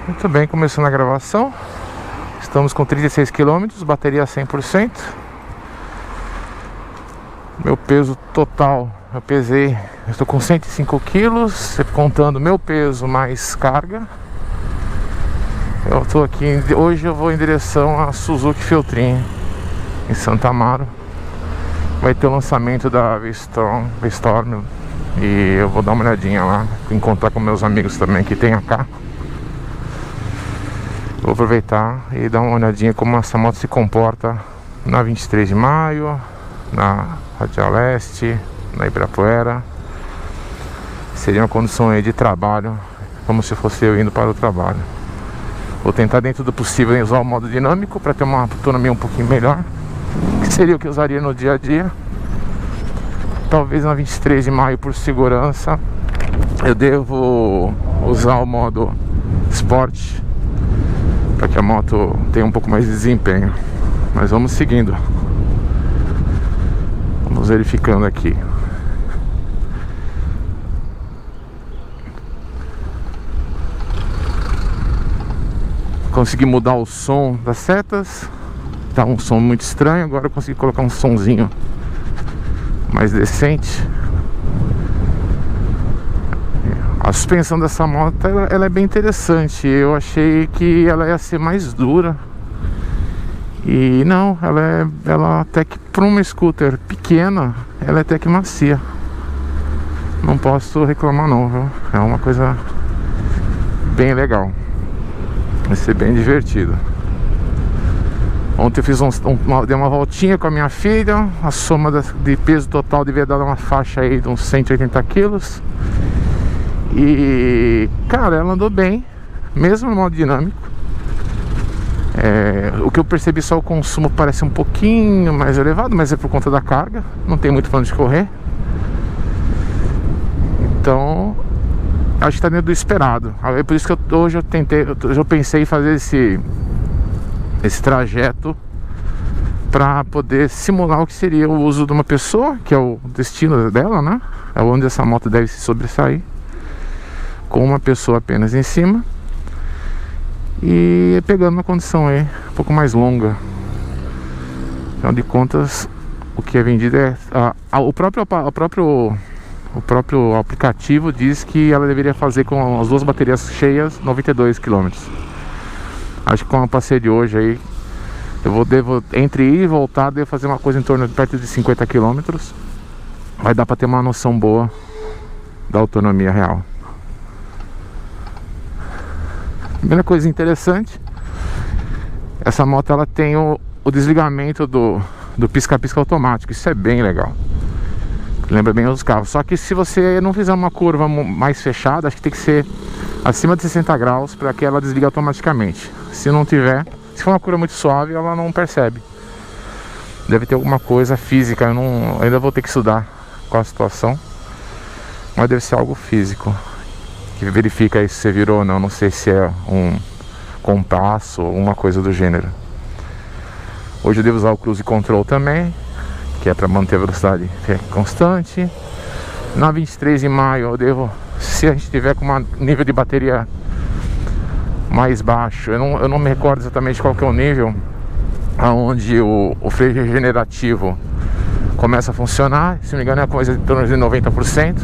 Muito bem, começando a gravação. Estamos com 36 km, bateria 100%. Meu peso total, eu pesei, eu estou com 105 kg, contando meu peso mais carga. Eu estou aqui, hoje eu vou em direção a Suzuki Feltrin, em Santa Amaro. Vai ter o lançamento da V-Storm e eu vou dar uma olhadinha lá, encontrar com meus amigos também que tem a cá. Vou aproveitar e dar uma olhadinha como essa moto se comporta na 23 de maio, na Radial Leste, na Ibirapuera. Seria uma condição aí de trabalho, como se fosse eu indo para o trabalho. Vou tentar dentro do possível usar o modo dinâmico para ter uma autonomia um pouquinho melhor, que seria o que eu usaria no dia a dia. Talvez na 23 de maio, por segurança, eu devo usar o modo Sport, para que a moto tenha um pouco mais de desempenho. Mas vamos seguindo, vamos verificando aqui. Consegui mudar o som das setas. Tá um som muito estranho. Agora eu consegui colocar um sonzinho mais decente. A suspensão dessa moto, ela é bem interessante. Eu achei que ela ia ser mais dura. E não, ela até que para uma scooter pequena, ela é até que macia. Não posso reclamar não, viu? É uma coisa bem legal. Vai ser bem divertido. Ontem eu fiz dei uma voltinha com a minha filha. A soma de peso total devia dar uma faixa aí de uns 180 quilos. E, cara, ela andou bem, mesmo no modo dinâmico. O que eu percebi, só o consumo parece um pouquinho mais elevado, mas é por conta da carga. Não tem muito pra onde correr. Então, acho que tá dentro do esperado. É por isso que hoje eu pensei em fazer esse trajeto para poder simular o que seria o uso de uma pessoa, que é o destino dela, né? É onde essa moto deve se sobressair, com uma pessoa apenas em cima e pegando uma condição aí um pouco mais longa. Afinal de contas, o que é vendido é o próprio aplicativo diz que ela deveria fazer com as duas baterias cheias 92 km. Acho que com a passeio de hoje aí devo entre ir e voltar, devo fazer uma coisa em torno de perto de 50 km. Vai dar para ter uma noção boa da autonomia real. Primeira coisa interessante, essa moto ela tem o desligamento do pisca-pisca automático. Isso é bem legal, lembra bem os carros. Só que se você não fizer uma curva mais fechada, acho que tem que ser acima de 60 graus para que ela desligue automaticamente. Se não tiver, se for uma curva muito suave, ela não percebe. Deve ter alguma coisa física, eu ainda vou ter que estudar qual a situação, mas deve ser algo físico que verifica aí se você virou ou não. Não sei se é um compasso ou uma coisa do gênero. Hoje eu devo usar o Cruise Control também, que é para manter a velocidade constante. Na 23 de maio eu devo, se a gente tiver com um nível de bateria mais baixo, eu não me recordo exatamente qual que é o nível aonde o freio regenerativo começa a funcionar. Se não me engano é coisa em torno de 90%.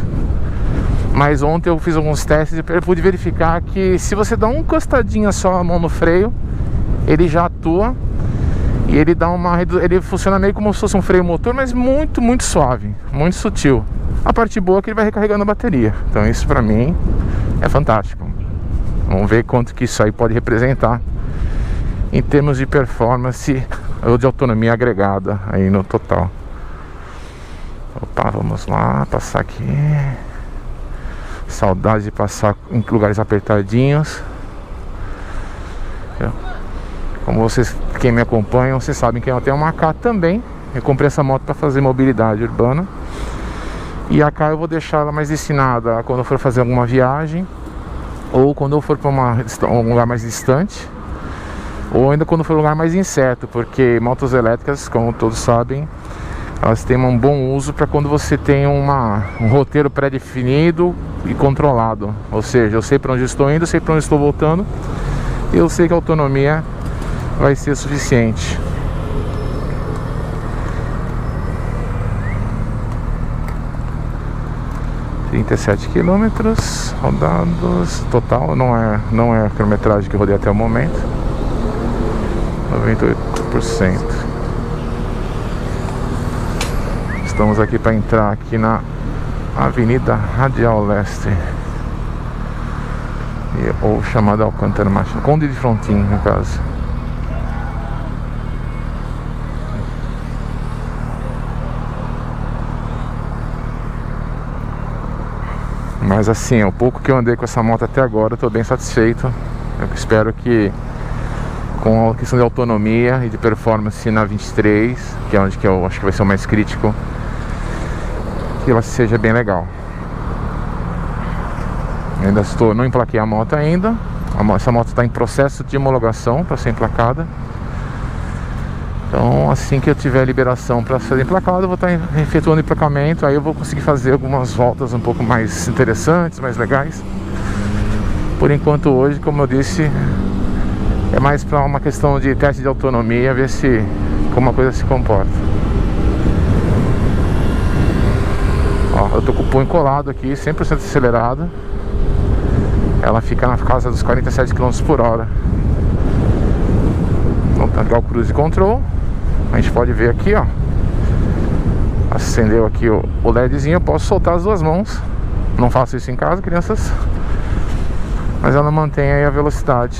Mas ontem eu fiz alguns testes e eu pude verificar que se você dá uma encostadinha só a mão no freio, ele já atua. E ele dá ele funciona meio como se fosse um freio motor, mas muito, muito suave, muito sutil. A parte boa é que ele vai recarregando a bateria. Então isso pra mim é fantástico. Vamos ver quanto que isso aí pode representar em termos de performance ou de autonomia agregada aí no total. Opa, vamos lá, passar aqui. Saudade de passar em lugares apertadinhos. Como vocês, quem me acompanha, vocês sabem que eu tenho uma AK também. Eu comprei essa moto para fazer mobilidade urbana. E a AK eu vou deixar ela mais destinada quando eu for fazer alguma viagem, ou quando eu for para um lugar mais distante, ou ainda quando for um lugar mais incerto, porque motos elétricas, como todos sabem, elas têm um bom uso para quando você tem um roteiro pré-definido e controlado. Ou seja, eu sei para onde estou indo, sei para onde estou voltando, Eu sei que a autonomia vai ser suficiente. (37 quilômetros rodados total, não é a quilometragem que eu rodei até o momento. 98%. Estamos aqui para entrar aqui na Avenida Radial Leste, ou chamada Alcântara Machado, Conde de Frontin, no caso. Mas assim, o pouco que eu andei com essa moto até agora, eu tô bem satisfeito. Eu espero que com a questão de autonomia e de performance na 23, que é onde que eu acho que vai ser o mais crítico, que ela seja bem legal. Ainda não emplaquei a moto ainda. Essa moto está em processo de homologação para ser emplacada. Então assim que eu tiver liberação para ser emplacado, eu vou estar efetuando o emplacamento. Aí eu vou conseguir fazer algumas voltas um pouco mais interessantes, mais legais. Por enquanto hoje, como eu disse, é mais para uma questão de teste de autonomia, ver se como a coisa se comporta. Ó, eu tô com o punho colado aqui, 100% acelerado. Ela fica na casa dos 47 km por hora. Vamos ligar o cruise control. A gente pode ver aqui, ó, acendeu aqui o LEDzinho. Eu posso soltar as duas mãos. Não faço isso em casa, crianças. Mas ela mantém aí a velocidade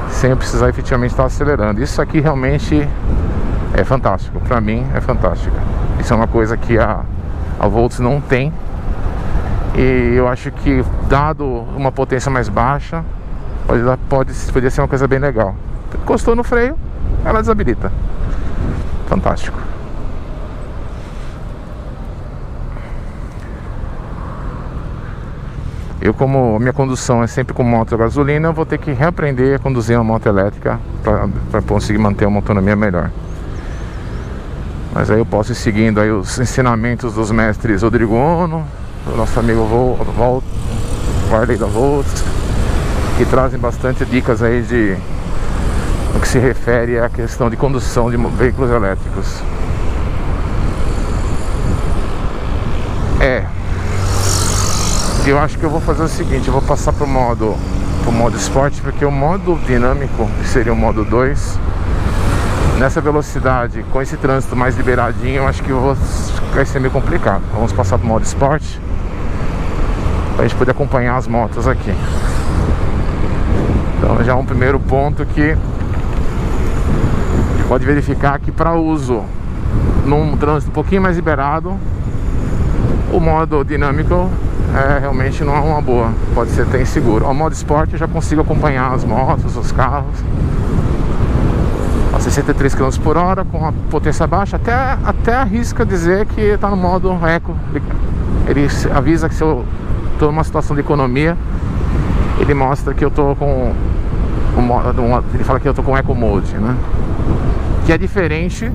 sem eu precisar efetivamente estar acelerando. Isso aqui realmente é fantástico. Pra mim é fantástico. Isso é uma coisa que a Volts não tem. E eu acho que, dado uma potência mais baixa, poderia ser uma coisa bem legal. Encostou no freio, ela desabilita. Fantástico. Eu, como a minha condução é sempre com moto a gasolina, eu vou ter que reaprender a conduzir uma moto elétrica para conseguir manter uma autonomia melhor. Mas aí eu posso ir seguindo aí os ensinamentos dos mestres Rodrigo Ono, do nosso amigo Varley da Volts, que trazem bastante dicas aí de no que se refere à questão de condução de veículos elétricos. Eu acho que eu vou fazer o seguinte, eu vou passar pro modo esporte, porque o modo dinâmico, que seria o modo 2, nessa velocidade, com esse trânsito mais liberadinho, eu acho que vai ser meio complicado. Vamos passar pro modo esporte, pra gente poder acompanhar as motos aqui. Então já é um primeiro ponto que a gente pode verificar que para uso num trânsito um pouquinho mais liberado, o modo dinâmico realmente não é uma boa, pode ser até inseguro. O modo esporte eu já consigo acompanhar as motos, os carros a 63 km por hora, com a potência baixa, até arrisca dizer que está no modo eco. Ele avisa que se eu estou numa situação de economia, ele mostra que eu estou com ele fala que eu estou com Eco Mode, né? Que é diferente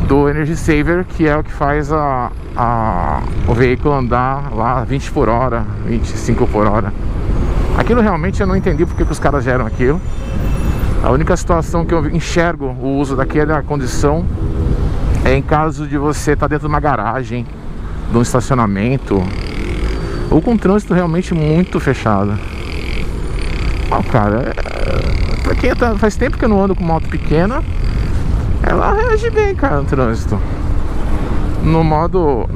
do Energy Saver, que é o que faz o veículo andar lá 20 por hora, 25 por hora. Aquilo realmente eu não entendi porque que os caras geram aquilo. A única situação que eu enxergo o uso daquela condição é em caso de você estar dentro de uma garagem, de um estacionamento, ou com um trânsito realmente muito fechado. Cara, pra quem faz tempo que eu não ando com moto pequena, ela reage bem, cara, no trânsito. No modo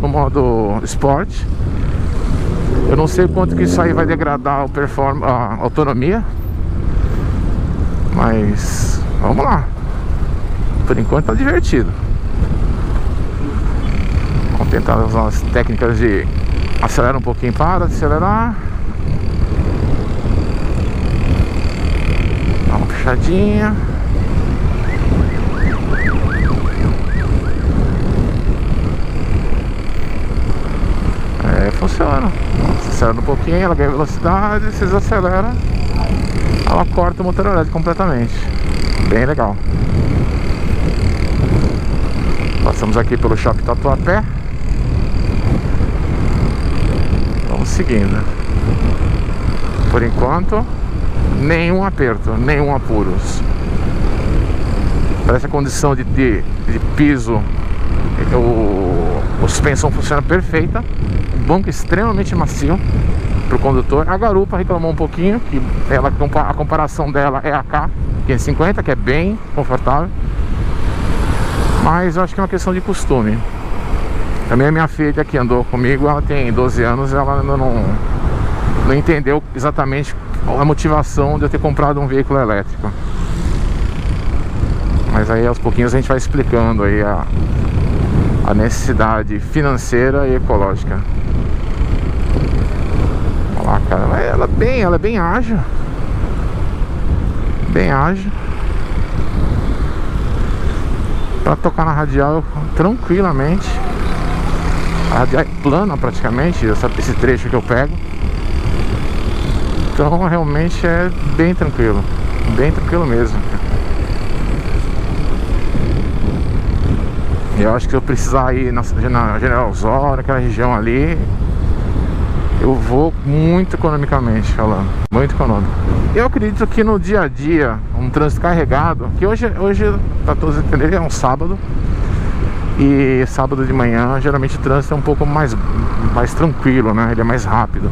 esporte, eu não sei quanto que isso aí vai degradar a autonomia, mas vamos lá. Por enquanto tá divertido. Vamos tentar usar as técnicas de acelerar um pouquinho, para de acelerar, dá uma puxadinha. Funciona. Você acelera um pouquinho, ela ganha velocidade, você desacelera, ela corta o motor elétrico completamente. Bem legal. Passamos aqui pelo Shopping Tatuapé. Vamos seguindo. Por enquanto nenhum aperto, nenhum apuros. Parece a condição de piso, a suspensão funciona perfeita. O banco extremamente macio para o condutor. A garupa reclamou um pouquinho, que a comparação dela é a K550, que é bem confortável. Mas eu acho que é uma questão de costume. Também a minha filha que andou comigo, ela tem 12 anos, ela ainda não entendeu exatamente a motivação de eu ter comprado um veículo elétrico. Mas aí aos pouquinhos a gente vai explicando aí a necessidade financeira e ecológica. Olha lá, cara, ela é bem ágil. Bem ágil. Pra tocar na radial tranquilamente. A radial é plana praticamente, esse trecho que eu pego. Então realmente é bem tranquilo mesmo. Eu acho que se eu precisar ir na General Osório, aquela região ali, eu vou muito economicamente falando, muito econômico. Eu acredito que no dia a dia, um trânsito carregado, que hoje pra todos entenderem, é um sábado. E sábado de manhã, geralmente o trânsito é um pouco mais tranquilo, né? Ele é mais rápido.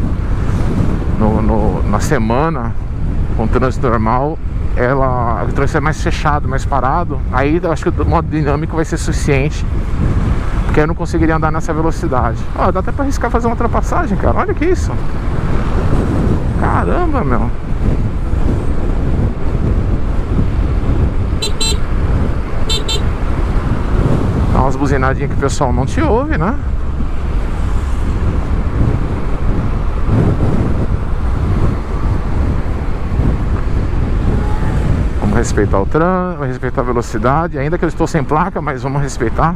Na semana, com o trânsito normal, o trânsito é mais fechado, mais parado. Aí eu acho que o modo dinâmico vai ser suficiente, porque eu não conseguiria andar nessa velocidade. Ó, dá até pra arriscar fazer uma ultrapassagem, cara. Olha que isso. Caramba, meu. Dá umas buzinadinhas que o pessoal não te ouve, né? Respeitar o trânsito, respeitar a velocidade. Ainda que eu estou sem placa, mas vamos respeitar,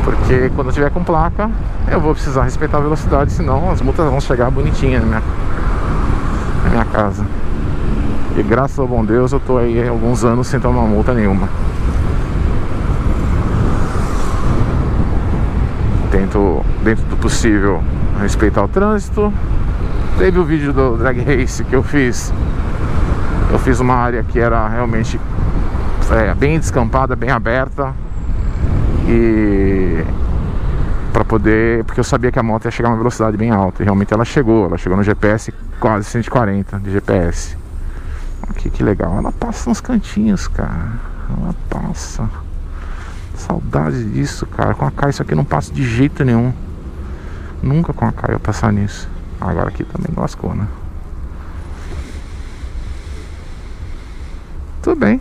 porque quando eu tiver com placa eu vou precisar respeitar a velocidade, senão as multas vão chegar bonitinhas na minha casa. E graças ao bom Deus eu tô aí há alguns anos sem tomar multa nenhuma. Tento, dentro do possível, respeitar o trânsito. Teve o vídeo do drag race que eu fiz. Eu fiz uma área que era realmente bem descampada, bem aberta. E porque eu sabia que a moto ia chegar a uma velocidade bem alta. E realmente ela chegou no GPS quase 140 de GPS. Aqui, que legal. Ela passa nos cantinhos, cara. Ela passa. Saudade disso, cara. Com a K isso aqui não passa de jeito nenhum. Nunca com a K eu ia passar nisso. Agora aqui também lascou, né? Tudo bem.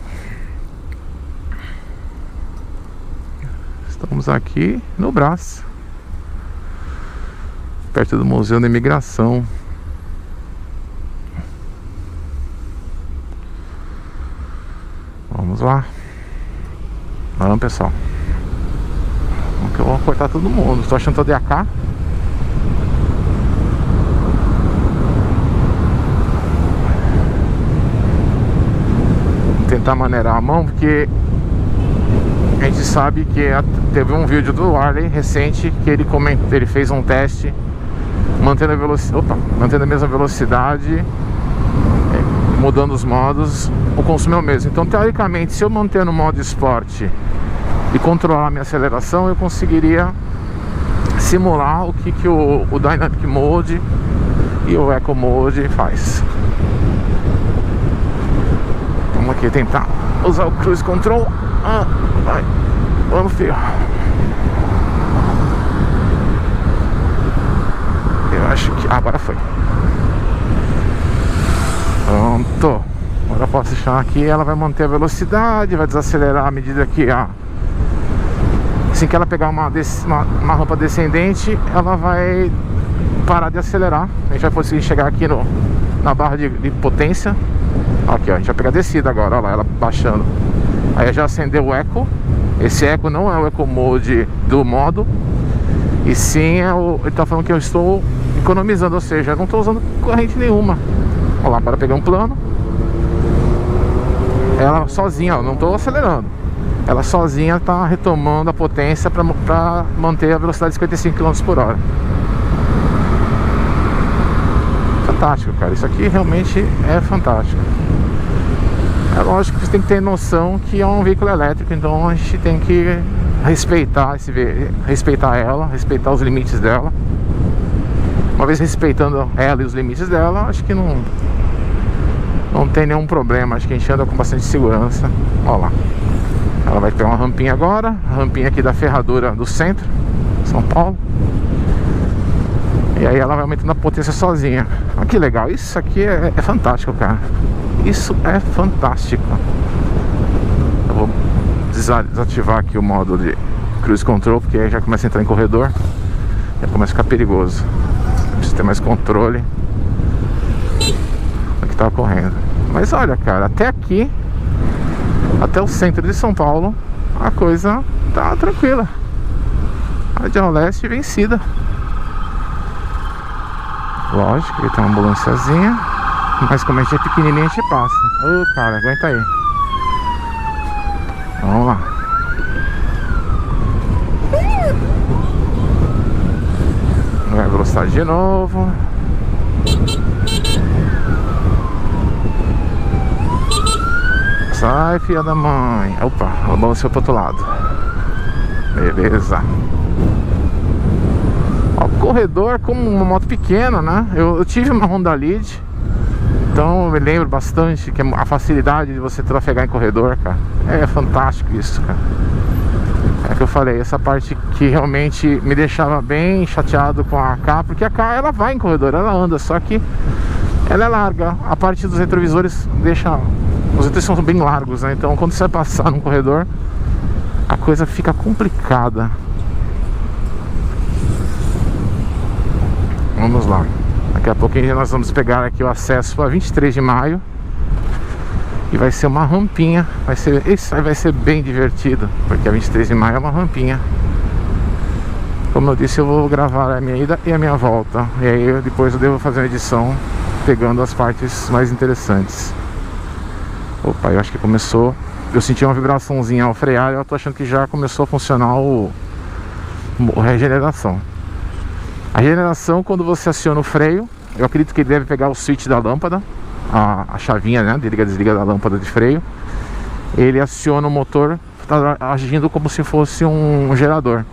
Estamos aqui no Brás, perto do Museu da Imigração. Vamos lá. Vamos, pessoal. Vamos que eu vou cortar todo mundo. Estou achando todo de AK. Tentar maneirar a mão, porque a gente sabe que teve um vídeo do Harley recente que ele fez um teste mantendo a mesma velocidade, mudando os modos, o consumo é o mesmo. Então teoricamente, se eu manter no modo esporte e controlar a minha aceleração, eu conseguiria simular o que o Dynamic Mode e o Eco Mode faz. Vamos aqui tentar usar o Cruise Control. Vai. Vamos, filho. Eu acho que... agora foi. Pronto. Agora eu posso deixar aqui. Ela vai manter a velocidade, vai desacelerar à medida que assim que ela pegar uma rampa descendente, ela vai parar de acelerar. A gente vai conseguir chegar aqui na barra de potência. Aqui, ó, a gente vai pegar a descida agora, olha lá, ela baixando. Aí já acendeu o Eco. Esse Eco não é o Eco Mode do modo, e sim ele tá falando que eu estou economizando, ou seja, eu não estou usando corrente nenhuma. Olha lá, para pegar um plano. Ela sozinha, ó, não estou acelerando. Ela sozinha tá retomando a potência para manter a velocidade de 55 km por hora. fantástico, cara. Isso aqui realmente é fantástico. É lógico que você tem que ter noção que é um veículo elétrico, então a gente tem que respeitar ela, respeitar os limites dela. Uma vez respeitando ela e os limites dela, acho que não tem nenhum problema. Acho que a gente anda com bastante segurança. Olha lá, ela vai pegar uma rampinha agora, a rampinha aqui da ferradura do centro, São Paulo. E aí ela vai aumentando a potência sozinha. Olha que legal, isso aqui é fantástico, cara. Isso é fantástico. Eu vou desativar aqui o modo de cruise control, porque aí já começa a entrar em corredor, já começa a ficar perigoso. Precisa ter mais controle do que tá ocorrendo. Mas olha, cara, até aqui, até o centro de São Paulo, a coisa tá tranquila. Radial Leste vencida. Lógico que tem uma ambulânciazinha, mas como a gente é pequenininho, a gente passa. Ô, cara, aguenta aí. Vamos lá. Vai a velocidade de novo. Sai, filha da mãe. Opa, ela balanceou pro outro lado. Beleza. Ó, corredor como uma moto pequena, né? Eu tive uma Honda Lead, então eu me lembro bastante que a facilidade de você trafegar em corredor, cara, é fantástico isso, cara. É que eu falei, essa parte que realmente me deixava bem chateado com a AK, porque a AK ela vai em corredor, ela anda, só que ela é larga. A parte dos retrovisores deixa... Os retrovisores são bem largos, né? Então quando você vai passar num corredor, a coisa fica complicada. Vamos lá. Daqui a pouquinho nós vamos pegar aqui o acesso a 23 de maio. E vai ser uma rampinha. Isso aí vai ser bem divertido, porque a 23 de maio é uma rampinha. Como eu disse, eu vou gravar a minha ida e a minha volta. E aí depois eu devo fazer uma edição pegando as partes mais interessantes. Opa, eu acho que começou. Eu senti uma vibraçãozinha ao frear e eu tô achando que já começou a funcionar a regeneração. A regeneração, quando você aciona o freio, eu acredito que ele deve pegar o switch da lâmpada, a chavinha, né, de liga-desliga da lâmpada de freio. Ele aciona o motor, tá agindo como se fosse um gerador.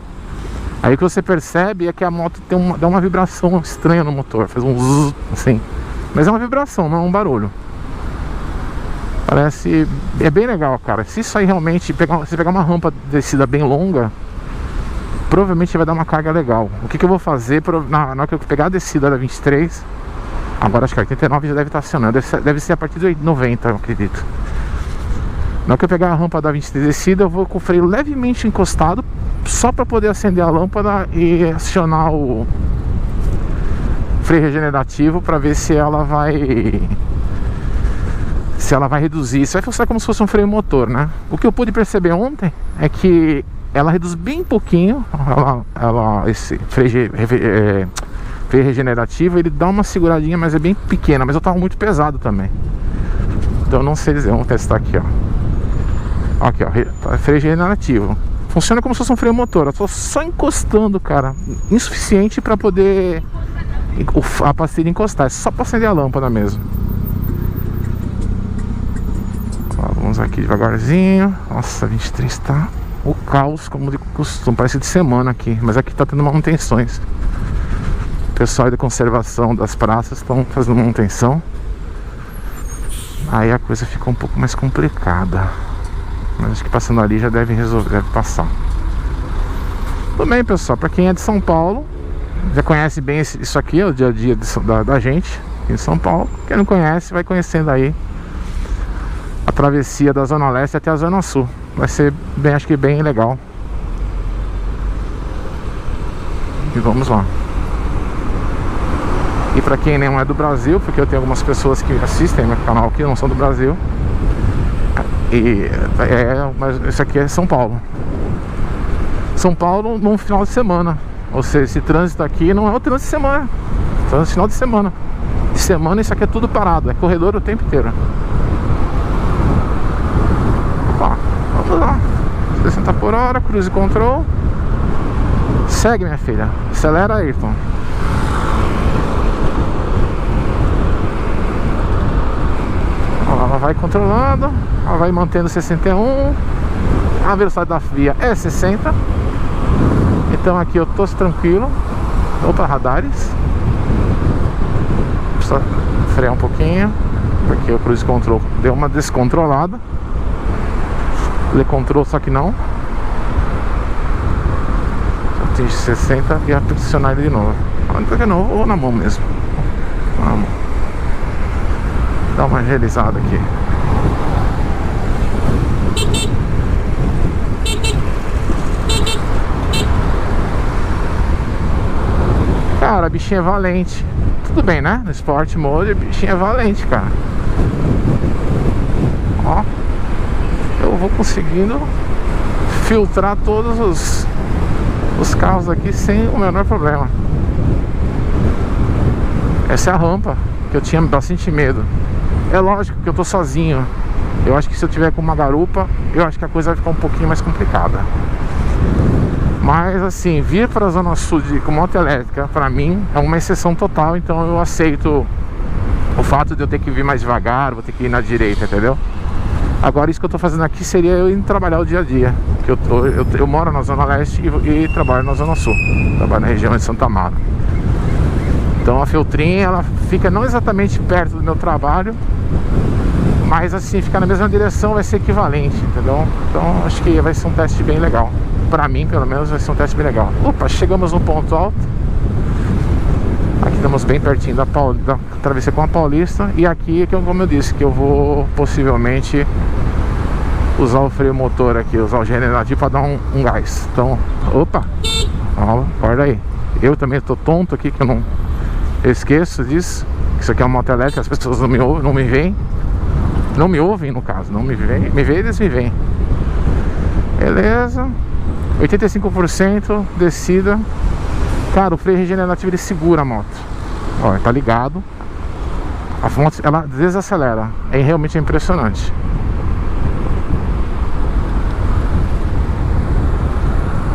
Aí o que você percebe é que a moto dá uma vibração estranha no motor, faz um zzz, assim. Mas é uma vibração, não é um barulho. Parece... é bem legal, cara. Se isso aí realmente se pegar uma rampa descida bem longa, provavelmente vai dar uma carga legal. O que eu vou fazer na hora que eu pegar a descida da 23, agora acho que a 89 já deve estar acionando, deve ser a partir de 90, eu acredito. Na hora que eu pegar a rampa da 23 descida, eu vou com o freio levemente encostado, só para poder acender a lâmpada e acionar o freio regenerativo para ver se ela vai reduzir. Isso vai funcionar como se fosse um freio motor, né? O que eu pude perceber ontem é que ela reduz bem pouquinho. Esse freio regenerativo, ele dá uma seguradinha, mas é bem pequena. Mas eu tava muito pesado também, então eu não sei dizer. Vamos testar aqui, ó. Aqui, ó, freio regenerativo. Funciona como se fosse um freio motor. Eu tô só encostando, cara. Insuficiente para poder a pastilha encostar. É só para acender a lâmpada mesmo. Ó, vamos aqui devagarzinho. Nossa, 23 tá o caos como de costume. Parece de semana aqui. Mas aqui tá tendo manutenções. O pessoal da conservação das praças estão fazendo manutenção. Aí a coisa fica um pouco mais complicada. Mas acho que passando ali já deve resolver, deve passar. Tudo bem, pessoal, para quem é de São Paulo, já conhece bem isso aqui, é o dia a dia da gente aqui em São Paulo. Quem não conhece, vai conhecendo aí a travessia da Zona Leste até a Zona Sul. Vai ser bem, acho que bem legal. E vamos lá. E para quem não é do Brasil, porque eu tenho algumas pessoas que assistem meu canal que não são do Brasil, mas isso aqui é São Paulo. São Paulo num final de semana. Ou seja, esse trânsito aqui não é o trânsito de semana, trânsito de final de semana. De semana isso aqui é tudo parado, é corredor o tempo inteiro. Opa, vamos lá. 60 por hora, cruise control. Segue, minha filha. Acelera, Ayrton. vai controlando, ela vai mantendo 61. A velocidade da via é 60. Então aqui eu tô tranquilo. Opa, radares. Precisa frear um pouquinho, porque o cruise control deu uma descontrolada. Ele control, só que não. Atinge 60 e pressionar ele de novo. De novo ou na mão mesmo. Na mão. Dá uma agilizada aqui. Cara, a bichinha é valente. Tudo bem, né? No Sport Mode, a bichinha é valente, cara. Ó. Eu vou conseguindo filtrar todos os carros aqui sem o menor problema. Essa é a rampa que eu tinha bastante medo. É lógico que eu tô sozinho. Eu acho que se eu tiver com uma garupa, eu acho que a coisa vai ficar um pouquinho mais complicada. Mas assim, vir para a Zona Sul com moto elétrica, pra mim, é uma exceção total. Então eu aceito o fato de eu ter que vir mais devagar, vou ter que ir na direita, entendeu? Agora isso que eu tô fazendo aqui seria eu indo trabalhar o dia a dia. Que eu moro na Zona Leste e trabalho na Zona Sul. Trabalho na região de Santa Amaro. Então a Feltrin, ela fica não exatamente perto do meu trabalho, mas assim, ficar na mesma direção vai ser equivalente, entendeu? Então acho que vai ser um teste bem legal. Pra mim, pelo menos, vai ser um teste bem legal. Opa, chegamos no ponto alto. Aqui estamos bem pertinho da travessia com a Paulista. E aqui, como eu disse, que eu vou possivelmente usar o freio motor aqui, usar o generativo para dar um gás. Então, opa, ó, guarda aí. Eu também tô tonto aqui, que eu esqueço disso. Isso aqui é uma moto elétrica, as pessoas não me ouvem, não me veem. Não me ouvem, no caso, não me veem. Me veem, eles me veem. Beleza. 85% descida. Cara, o freio regenerativo ele segura a moto. Ó, tá ligado. A moto ela desacelera. É realmente impressionante.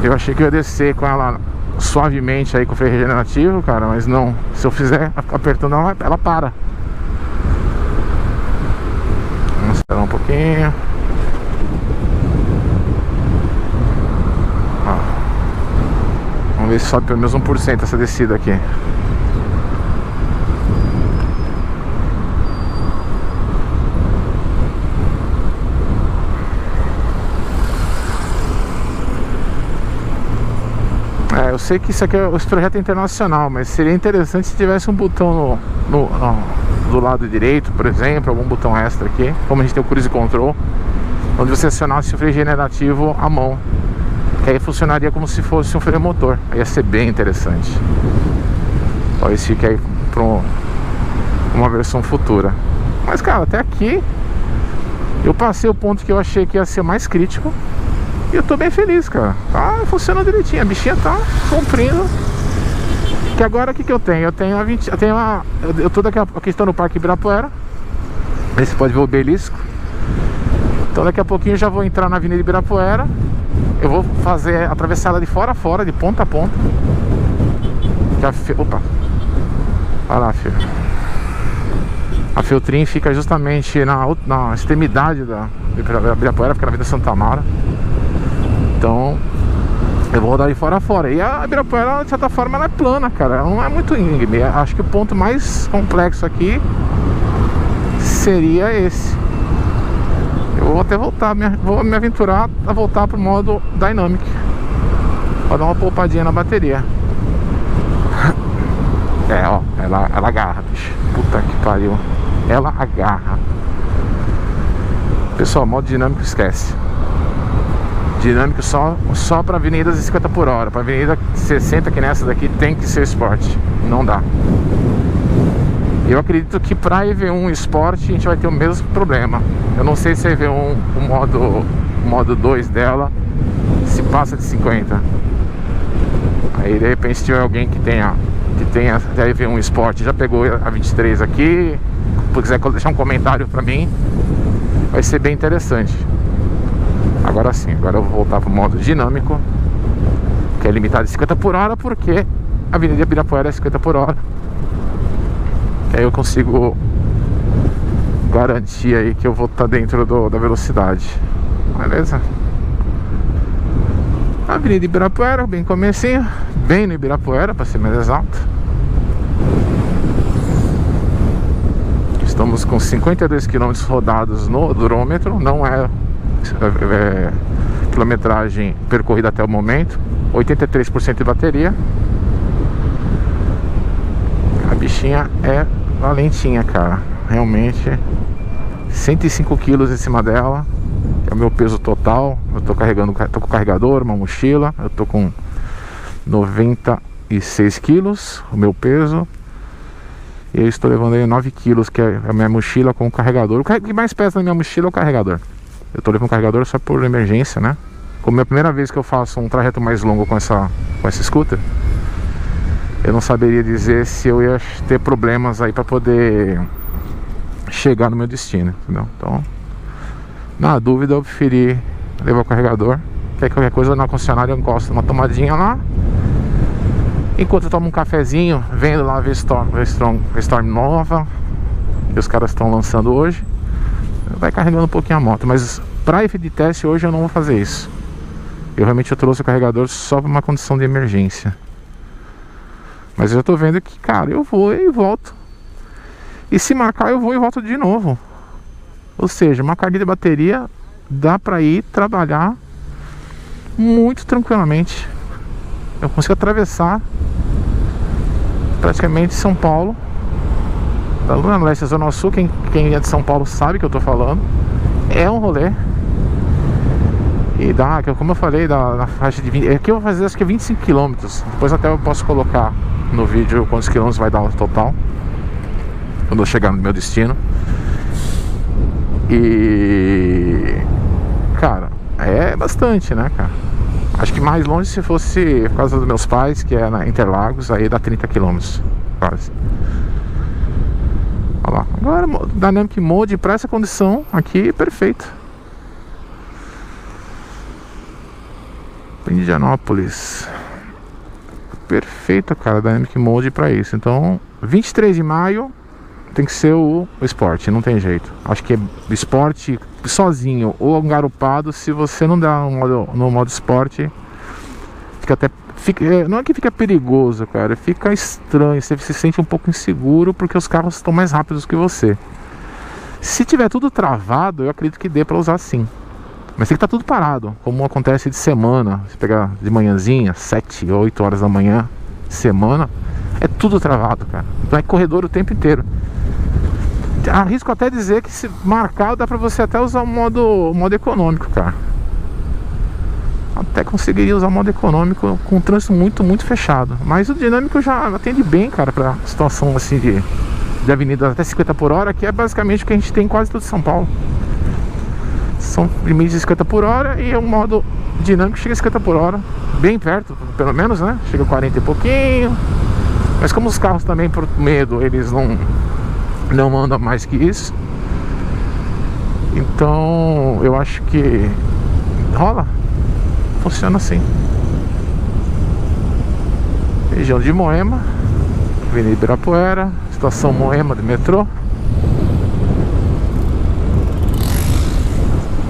Eu achei que eu ia descer com ela suavemente aí com o freio regenerativo, cara, mas não. Se eu fizer apertando ela para. Vamos esperar um pouquinho. Vamos ver se sobe pelo menos 1% essa descida aqui. Eu sei que isso aqui é esse projeto é internacional, mas seria interessante se tivesse um botão do lado direito, por exemplo, algum botão extra aqui, como a gente tem o Cruise Control, onde você acionasse o freio regenerativo à mão. Que aí funcionaria como se fosse um freio motor. Aí ia ser bem interessante. Ó, esse fica aí para uma versão futura. Mas cara, até aqui eu passei o ponto que eu achei que ia ser mais crítico. E eu tô bem feliz, cara. Tá funcionando direitinho. A bichinha tá cumprindo. Que agora o que eu tenho? Eu tô daqui aqui, estou no Parque Ibirapuera. Aí você pode ver o obelisco. Então daqui a pouquinho eu já vou entrar na Avenida Ibirapuera. Eu vou atravessar ela de fora a fora, de ponta a ponta. Opa. Olha lá, filho. A Feltrin fica justamente na extremidade da Ibirapuera, fica na Avenida Santa Amaro. Então eu vou rodar de fora a fora. E a Ibirapuera, de certa forma, ela é plana, cara. Ela não é muito íngreme. Acho que o ponto mais complexo aqui seria esse. Eu vou até voltar, vou me aventurar a voltar pro modo Dynamic pra dar uma poupadinha na bateria. É, ó, ela agarra, bicho. Puta que pariu. Ela agarra. Pessoal, modo dinâmico esquece. Dinâmico só pra avenidas de 50 por hora. Pra avenida 60, que nessa daqui, tem que ser Sport. Não dá. Eu acredito que para EV1 Sport a gente vai ter o mesmo problema. Eu não sei se a EV1, o modo 2 dela, se passa de 50. Aí de repente se tiver alguém que tenha a EV1 Sport, já pegou a 23 aqui, se quiser deixar um comentário para mim, vai ser bem interessante. Agora sim, agora eu vou voltar para o modo dinâmico, que é limitado de 50 por hora, porque a Avenida Ibirapuera é 50 por hora. Aí eu consigo garantir aí que eu vou estar dentro da velocidade. Beleza? Avenida Ibirapuera, bem comecinho, bem no Ibirapuera, para ser mais exato. Estamos com 52 km rodados no odorômetro, não é quilometragem percorrida até o momento, 83% de bateria. A bichinha é valentinha, cara, realmente. 105 kg em cima dela, que é o meu peso total. Eu tô com o carregador, uma mochila. Eu tô com 96 quilos, o meu peso. E eu estou levando aí 9 quilos, que é a minha mochila com o carregador. O que mais pesa na minha mochila é o carregador. Eu tô levando o carregador só por emergência, né? Como é a primeira vez que eu faço um trajeto mais longo com essa scooter, eu não saberia dizer se eu ia ter problemas aí pra poder chegar no meu destino, entendeu? Então, na dúvida, eu preferi levar o carregador, que aí qualquer coisa na concessionária eu encosto uma tomadinha lá. Enquanto eu tomo um cafezinho, vendo lá a Storm nova que os caras estão lançando hoje, vai carregando um pouquinho a moto. Mas para efeito de teste hoje eu não vou fazer isso. Eu realmente trouxe o carregador só para uma condição de emergência. Mas eu já tô vendo que, cara, eu vou e volto. E se marcar eu vou e volto de novo. Ou seja, uma carga de bateria dá pra ir trabalhar muito tranquilamente. Eu consigo atravessar praticamente São Paulo, da Zona Leste à Zona Sul. Quem é de São Paulo sabe que eu tô falando. É um rolê. E dá, como eu falei, na faixa de 20. Aqui eu vou fazer acho que 25 km. Depois até eu posso colocar no vídeo quantos quilômetros vai dar o total quando eu chegar no meu destino. E, cara, é bastante, né, cara? Acho que mais longe se fosse por causa dos meus pais, que é na Interlagos, aí dá 30 km quase. Olha lá. Agora, Dynamic Mode para essa condição aqui, perfeito. Indianópolis. Perfeito, cara, Dynamic Mode para isso. Então, 23 de maio tem que ser o Sport, não tem jeito. Acho que é Sport sozinho ou engarupado. Se você não dá no modo Sport, não é que fica perigoso, cara, fica estranho. Você se sente um pouco inseguro porque os carros estão mais rápidos que você. Se tiver tudo travado, eu acredito que dê para usar sim. Mas tem que estar tudo parado, como acontece de semana. Você pegar de manhãzinha, 7, 8 horas da manhã, semana, é tudo travado, cara. Então é corredor o tempo inteiro. Arrisco até dizer que se marcar, dá pra você até usar o modo econômico, cara. Até conseguiria usar o modo econômico com um trânsito muito fechado. Mas o dinâmico já atende bem, cara, pra situação assim de avenida até 50 por hora, que é basicamente o que a gente tem em quase todo São Paulo. São limites de 50 por hora e o modo dinâmico chega a 50 por hora, bem perto, pelo menos, né? Chega a 40 e pouquinho. Mas como os carros também, por medo, eles não andam mais que isso, então eu acho que rola, funciona assim. Região de Moema, Avenida Ibirapuera, estação Moema de metrô.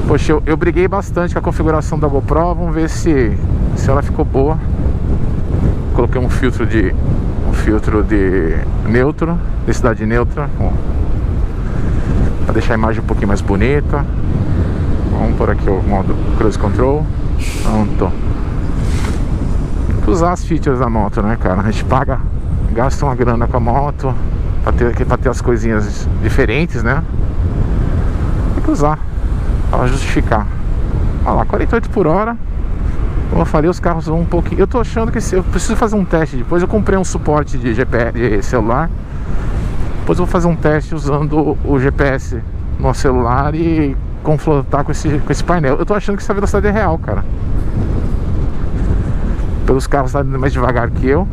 Poxa, eu briguei bastante com a configuração da GoPro. Vamos ver se ela ficou boa. Coloquei um filtro de neutro, densidade neutra, para deixar a imagem um pouquinho mais bonita. Vamos por aqui o modo Cruise Control. Pronto. Tem que usar as features da moto, né, cara? A gente gasta uma grana com a moto pra ter as coisinhas diferentes, né? Tem que usar para justificar. Olha lá, 48 por hora. Como eu falei, os carros vão um pouquinho. Eu tô achando que eu preciso fazer um teste. Depois eu comprei um suporte de GPS de celular. Depois eu vou fazer um teste usando o GPS no celular e confrontar com esse painel. Eu tô achando que essa velocidade é real, cara. Pelos carros tá mais devagar que eu.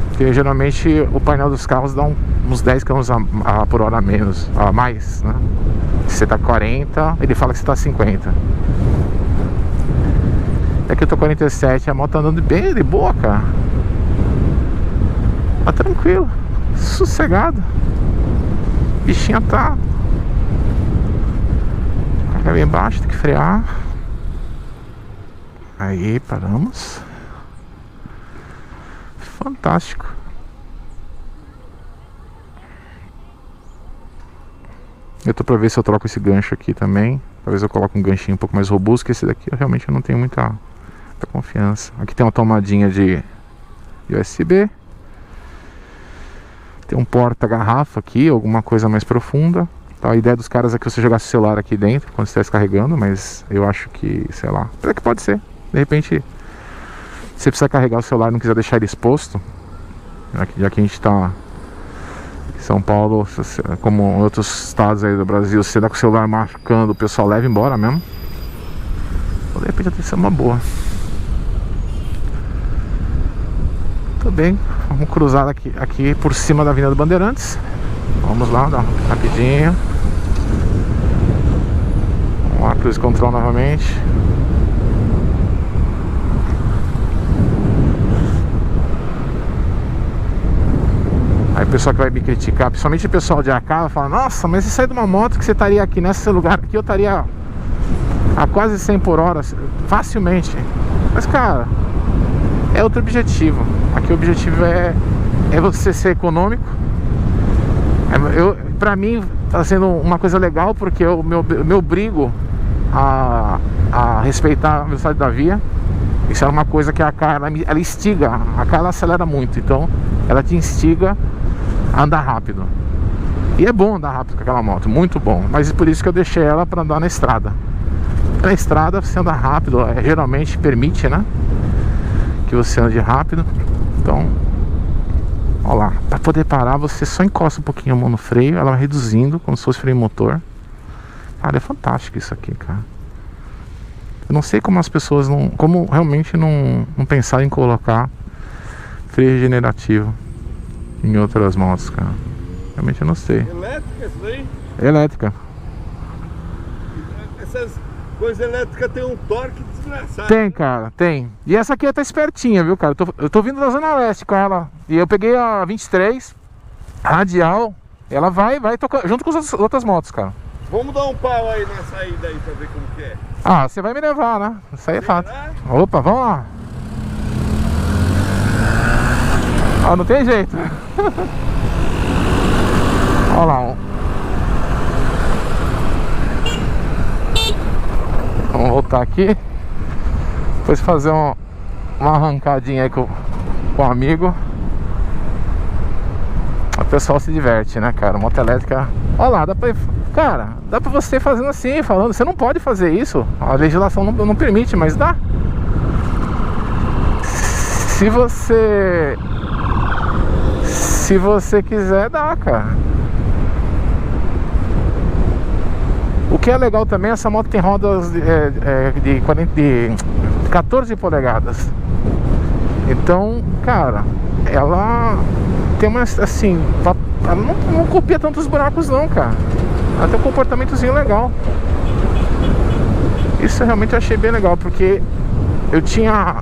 Porque geralmente o painel dos carros dá uns 10 km por hora a menos, a mais, né? Se você tá 40, ele fala que você tá 50. Aqui eu tô 47, a moto tá andando bem de boa, cara. Tá tranquilo, sossegado. Bichinha tá Vai bem baixo, tem que frear. Aí, paramos. Fantástico. Eu tô pra ver se eu troco esse gancho aqui também. Talvez eu coloque um ganchinho um pouco mais robusto, que esse daqui eu realmente não tenho muita confiança. Aqui tem uma tomadinha de USB. Tem um porta-garrafa aqui, alguma coisa mais profunda. Tá, a ideia dos caras é que você jogasse o celular aqui dentro quando você estivesse carregando, mas eu acho que, sei lá, até que pode ser. De repente, se você precisa carregar o celular e não quiser deixar ele exposto, já que a gente tá em São Paulo, como em outros estados aí do Brasil, se você dá com o celular marcando, o pessoal leva embora mesmo. Então, de repente, até ser uma boa. Tudo bem, vamos cruzar aqui por cima da Avenida Bandeirantes. Vamos lá, dá rapidinho. Vamos lá, cruise control novamente. Aí o pessoal que vai me criticar, principalmente o pessoal de AK, vai falar: nossa, mas se sair de uma moto que você estaria aqui nesse lugar aqui, eu estaria a quase 100 por hora, facilmente. Mas cara, é outro objetivo. Aqui o objetivo é você ser econômico. Pra mim tá sendo uma coisa legal, porque eu me obrigo a respeitar a velocidade da via. Isso é uma coisa que a AK ela instiga. A AK ela acelera muito, então ela te instiga a andar rápido. E é bom andar rápido com aquela moto, muito bom. Mas é por isso que eu deixei ela para andar na estrada. Na estrada você anda rápido, geralmente permite, né, que você ande rápido. Então, ó lá, para poder parar você só encosta um pouquinho a mão no freio, ela vai reduzindo como se fosse freio motor. Cara, é fantástico isso aqui, cara. Eu não sei como as pessoas como realmente não pensaram em colocar freio regenerativo em outras motos, cara. Realmente eu não sei. Elétrica isso daí? Elétrica. Essas coisas elétricas tem um torque desgraçado. Tem, cara, tem. E essa aqui tá espertinha, viu, cara? Eu tô vindo da Zona Leste com ela. E eu peguei a 23 radial. Ela vai tocar junto com as outras motos, cara. Vamos dar um pau aí na saída aí pra ver como que é. Ah, você vai me levar, né? Isso aí é fato. Opa, vamos lá. Ah, não tem jeito. Olha lá. Vamos voltar aqui. Depois fazer uma arrancadinha aí com o amigo. O pessoal se diverte, né, cara? Moto elétrica. Olha lá, dá pra... Cara, dá pra você fazendo assim, falando. Você não pode fazer isso. A legislação não permite, mas dá. Se você quiser, dá, cara. O que é legal também, essa moto tem rodas de 14 polegadas. Então, cara, ela tem uma, assim, ela não copia tantos buracos não, cara. Ela tem um comportamentozinho legal. Isso eu realmente achei bem legal, porque eu tinha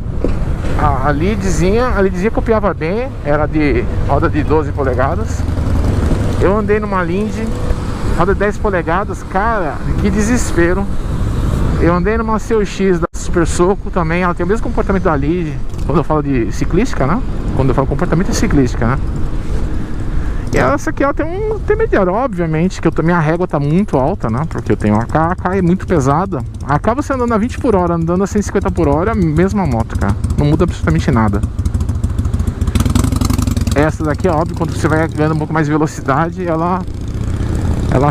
a Lidzinha copiava bem, era de roda de 12 polegadas. Eu andei numa Lindy, roda de 10 polegadas, cara, que desespero. Eu andei numa CX da Super Soco também, ela tem o mesmo comportamento da Lid. Quando eu falo de ciclística, né? Quando eu falo comportamento é ciclística, né? E essa aqui ela tem um intermediário, obviamente, que minha régua tá muito alta, né? Porque eu tenho a AK é muito pesada. A AK você andando a 20 por hora, andando a 150 por hora, é a mesma moto, cara. Não muda absolutamente nada. Essa daqui, é óbvio, quando você vai ganhando um pouco mais de velocidade, ela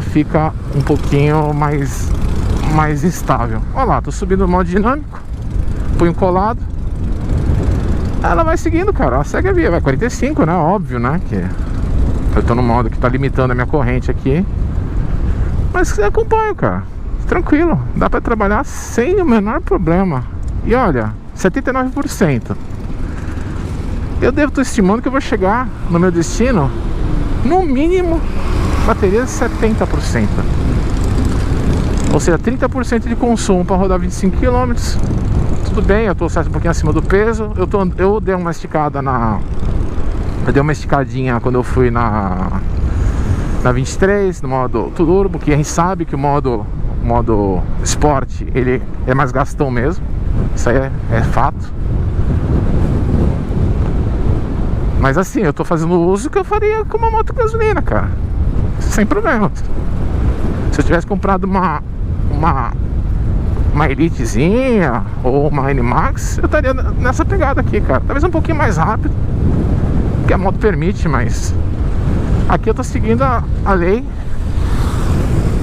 fica um pouquinho mais instável. Olha lá, tô subindo no modo dinâmico, punho colado. Ela vai seguindo, cara, ela segue a via, vai 45, né? Óbvio, né? Que eu tô no modo que tá limitando a minha corrente aqui. Mas eu acompanho, cara. Tranquilo, dá pra trabalhar sem o menor problema. E olha, 79%. Eu devo estar estimando que eu vou chegar no meu destino, no mínimo, bateria de 70%. Ou seja, 30% de consumo para rodar 25 km. Tudo bem, eu tô um pouquinho acima do peso. Eu dei uma esticada eu dei uma esticadinha quando eu fui na 23, no modo turbo, que a gente sabe que o modo modo esporte, ele é mais gastão mesmo. Isso aí é fato. Mas assim, eu tô fazendo o uso que eu faria com uma moto gasolina, cara, sem problemas. Se eu tivesse comprado uma Elitezinha ou uma N-Max, eu estaria nessa pegada aqui, cara. Talvez um pouquinho mais rápido, que a moto permite, mas aqui eu tô seguindo a lei.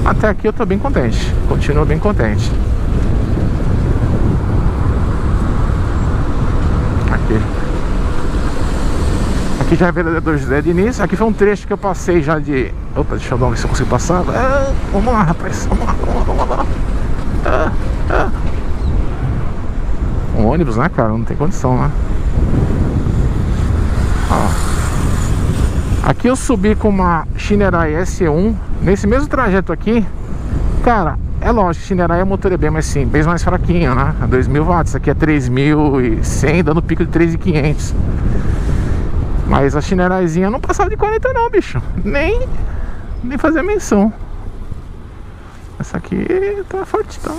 Até aqui eu tô bem contente, continuo bem contente. Aqui já é vereador José Diniz. Aqui foi um trecho que eu passei já de... Opa, deixa eu ver se eu consigo passar. Vamos lá, rapaz, vamos lá. Um ônibus, né, cara? Não tem condição, né? Ó. Aqui eu subi com uma Shinerai SE1. Nesse mesmo trajeto aqui, cara, é lógico, Shinerai é motor é bem mais fraquinho, né? 2.000 watts, aqui é 3.100, dando pico de 3.500. Mas a Shineraizinha não passava de 40 não, bicho. Nem fazia menção. Essa aqui tá forte, tá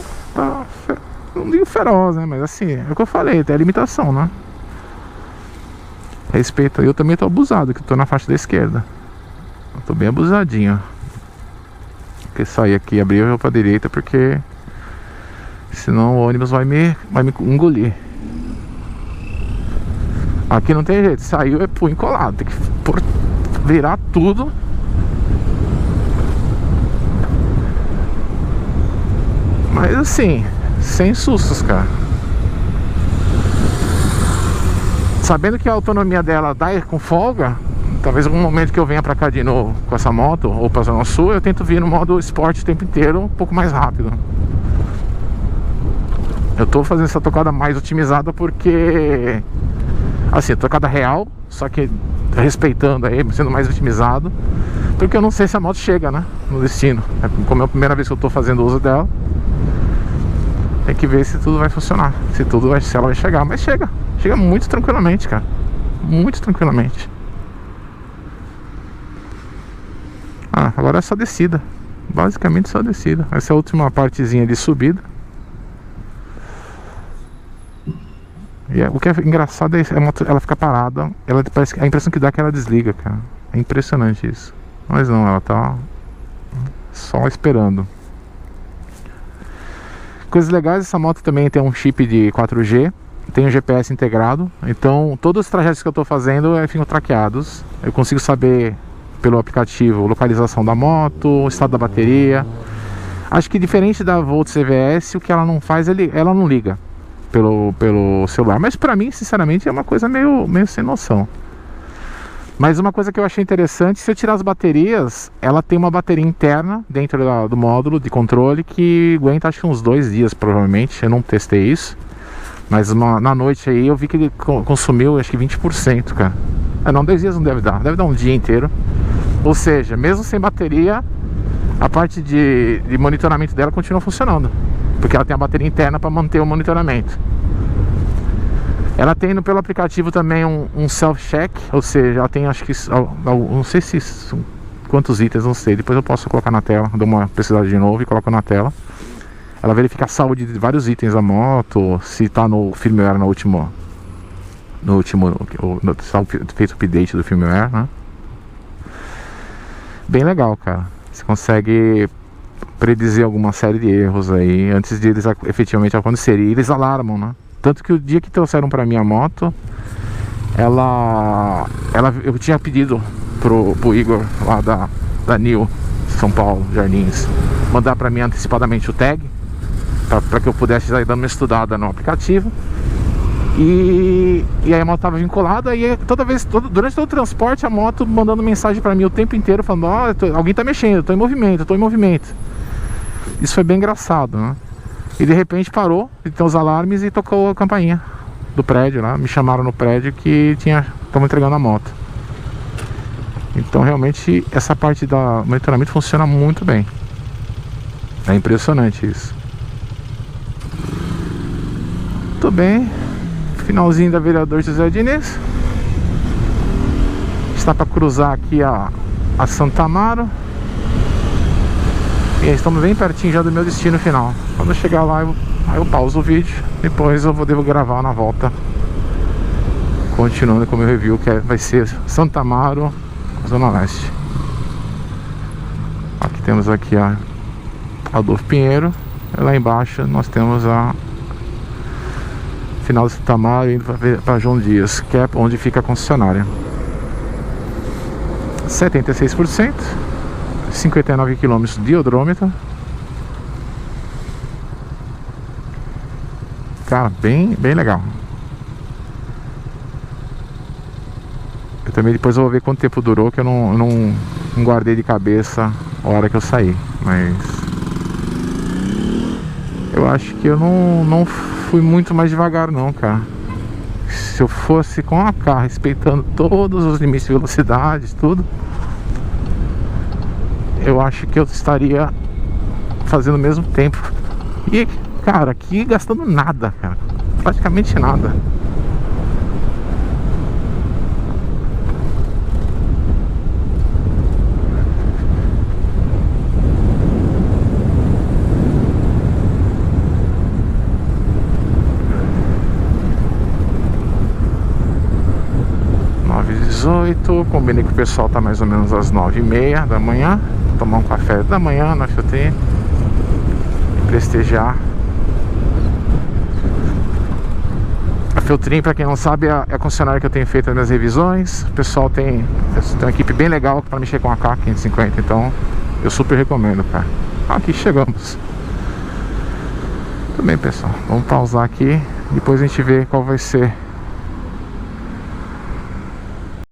não digo feroz, né? Mas assim, é o que eu falei, tem a limitação, né? Respeito, eu também tô abusado, que tô na faixa da esquerda. Eu tô bem abusadinho. Porque sair aqui e abrir eu vou pra direita, porque senão o ônibus vai me engolir. Aqui não tem jeito, saiu é punho colado, tem que virar tudo. Mas assim, sem sustos, cara. Sabendo que a autonomia dela dá com folga, talvez algum momento que eu venha pra cá de novo com essa moto, ou pra Zona Sul, eu tento vir no modo esporte o tempo inteiro, um pouco mais rápido. Eu tô fazendo essa tocada mais otimizada porque... Assim, tocada real, só que respeitando aí, sendo mais otimizado. Porque eu não sei se a moto chega, né, no destino. Como é a primeira vez que eu tô fazendo uso dela, tem que ver se tudo vai funcionar, se ela vai chegar. Mas chega muito tranquilamente, cara. Muito tranquilamente. Agora é só descida. Basicamente só descida. Essa é a última partezinha de subida. E o que é engraçado é a moto, ela fica parada. Ela parece que a impressão que dá é que ela desliga, cara. É impressionante isso. Mas não, ela tá só esperando. Coisas legais, essa moto também tem um chip de 4G, tem um GPS integrado. Então todos os trajetos que eu tô fazendo ficam traqueados. Eu consigo saber pelo aplicativo localização da moto, o estado da bateria. Acho que diferente da Volt CVS, o que ela não faz, ela não liga pelo celular. Mas pra mim, sinceramente, é uma coisa meio sem noção. Mas uma coisa que eu achei interessante, se eu tirar as baterias, ela tem uma bateria interna dentro do módulo de controle que aguenta acho que uns 2 dias provavelmente. Eu não testei isso, mas na noite aí eu vi que ele consumiu acho que 20%, cara. Não, 2 dias não deve dar um dia inteiro. Ou seja, mesmo sem bateria, a parte de monitoramento dela continua funcionando, porque ela tem a bateria interna para manter o monitoramento. Ela tem pelo aplicativo também um self-check, ou seja, ela tem acho que, não sei se são quantos itens, não sei, depois eu posso colocar na tela, dou uma pesquisada de novo e coloco na tela. Ela verifica a saúde de vários itens da moto, se está no firmware está feito o update do firmware, né? Bem legal, cara. Você consegue predizer alguma série de erros aí antes de eles efetivamente acontecerem. E eles alarmam, né? Tanto que o dia que trouxeram pra mim a moto, eu tinha pedido pro Igor lá da Nil, São Paulo, Jardins, mandar pra mim antecipadamente o tag, pra que eu pudesse ir dando uma estudada no aplicativo. E aí a moto tava vinculada, e durante todo o transporte a moto mandando mensagem pra mim o tempo inteiro, falando: alguém tá mexendo, eu tô em movimento. Isso foi bem engraçado, né? E de repente parou, então os alarmes, e tocou a campainha do prédio lá. Me chamaram no prédio que estavam entregando a moto. Então realmente essa parte do monitoramento funciona muito bem. É impressionante isso. Muito bem. Finalzinho da vereador José Diniz. Está para cruzar aqui a Santa Amaro. E estamos bem pertinho já do meu destino final. Quando eu chegar lá, eu pauso o vídeo. Depois eu devo gravar na volta, continuando com o meu review, que vai ser Santa Amaro, Zona Leste. Aqui temos aqui a Adolfo Pinheiro. E lá embaixo nós temos a final de Santa Amaro, indo para João Dias, que é onde fica a concessionária. 76%, 59 km de odrômetro. Cara, bem legal. Eu também depois vou ver quanto tempo durou, que eu não guardei de cabeça a hora que eu saí. Mas eu acho que eu não fui muito mais devagar não, cara. Se eu fosse com a carro respeitando todos os limites de velocidade, tudo, eu acho que eu estaria fazendo o mesmo tempo. E, cara, aqui gastando nada, cara. Praticamente nada. Combinei que o pessoal tá mais ou menos às 9h30 da manhã. Tomar um café da manhã na Filtrim e prestigiar. A Filtrim, pra quem não sabe, é a concessionária que eu tenho feito as minhas revisões. O pessoal tem uma equipe bem legal pra mexer com a K550, então eu super recomendo, cara. Aqui chegamos. Tudo bem, pessoal, vamos pausar aqui. Depois a gente vê qual vai ser